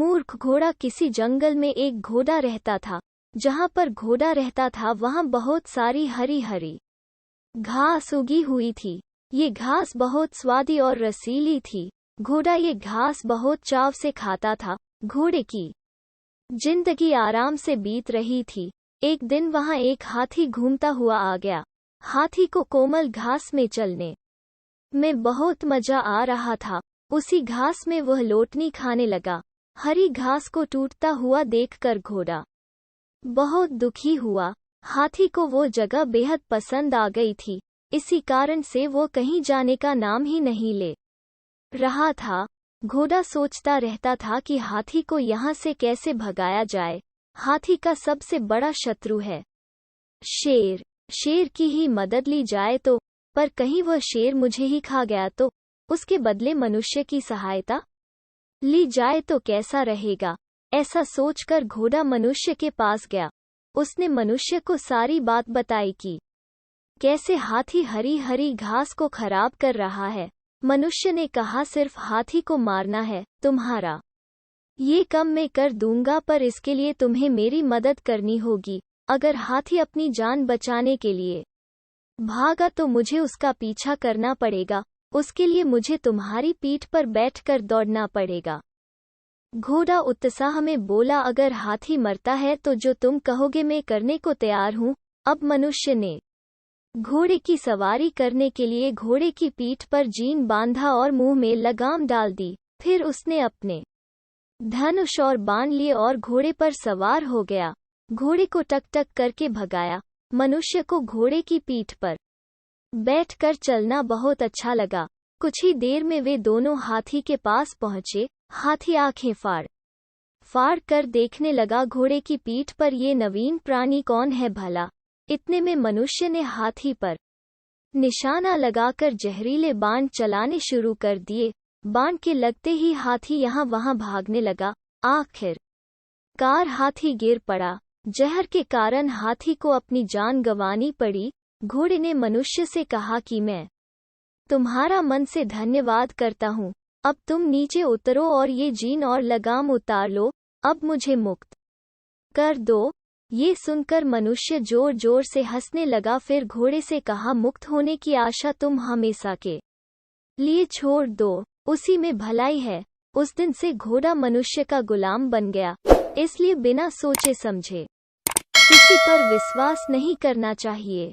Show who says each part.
Speaker 1: मूर्ख घोड़ा। किसी जंगल में एक घोड़ा रहता था। जहाँ पर घोड़ा रहता था वहाँ बहुत सारी हरी हरी घास उगी हुई थी। ये घास बहुत स्वादी और रसीली थी। घोड़ा ये घास बहुत चाव से खाता था। घोड़े की जिंदगी आराम से बीत रही थी। एक दिन वहाँ एक हाथी घूमता हुआ आ गया। हाथी को कोमल घास में चलने में बहुत मजा आ रहा था। उसी घास में वह लोटनी खाने लगा। हरी घास को टूटता हुआ देखकर घोड़ा बहुत दुखी हुआ। हाथी को वो जगह बेहद पसंद आ गई थी। इसी कारण से वो कहीं जाने का नाम ही नहीं ले रहा था। घोड़ा सोचता रहता था कि हाथी को यहाँ से कैसे भगाया जाए। हाथी का सबसे बड़ा शत्रु है शेर। शेर की ही मदद ली जाए तो, पर कहीं वह शेर मुझे ही खा गया तो, उसके बदले मनुष्य की सहायता ली जाए तो कैसा रहेगा। ऐसा सोचकर घोड़ा मनुष्य के पास गया। उसने मनुष्य को सारी बात बताई कि कैसे हाथी हरी हरी घास को खराब कर रहा है। मनुष्य ने कहा, सिर्फ हाथी को मारना है, तुम्हारा ये काम मैं कर दूंगा, पर इसके लिए तुम्हें मेरी मदद करनी होगी। अगर हाथी अपनी जान बचाने के लिए भागा तो मुझे उसका पीछा करना पड़ेगा। उसके लिए मुझे तुम्हारी पीठ पर बैठकर दौड़ना पड़ेगा। घोड़ा उत्साह में बोला, अगर हाथी मरता है तो जो तुम कहोगे मैं करने को तैयार हूँ। अब मनुष्य ने घोड़े की सवारी करने के लिए घोड़े की पीठ पर जीन बांधा और मुंह में लगाम डाल दी। फिर उसने अपने धनुष और बाण लिए और घोड़े पर सवार हो गया। घोड़े को टक टक करके भगाया। मनुष्य को घोड़े की पीठ पर बैठकर चलना बहुत अच्छा लगा। कुछ ही देर में वे दोनों हाथी के पास पहुंचे। हाथी आंखें फाड़ कर देखने लगा, घोड़े की पीठ पर ये नवीन प्राणी कौन है भला। इतने में मनुष्य ने हाथी पर निशाना लगाकर जहरीले बाण चलाने शुरू कर दिए। बाण के लगते ही हाथी यहाँ वहाँ भागने लगा। आखिरकार हाथी गिर पड़ा। जहर के कारण हाथी को अपनी जान गंवानी पड़ी। घोड़े ने मनुष्य से कहा कि मैं तुम्हारा मन से धन्यवाद करता हूँ। अब तुम नीचे उतरो और ये जीन और लगाम उतार लो। अब मुझे मुक्त कर दो। ये सुनकर मनुष्य जोर जोर से हंसने लगा। फिर घोड़े से कहा, मुक्त होने की आशा तुम हमेशा के लिए छोड़ दो, उसी में भलाई है। उस दिन से घोड़ा मनुष्य का गुलाम बन गया। इसलिए बिना सोचे समझे किसी पर विश्वास नहीं करना चाहिए।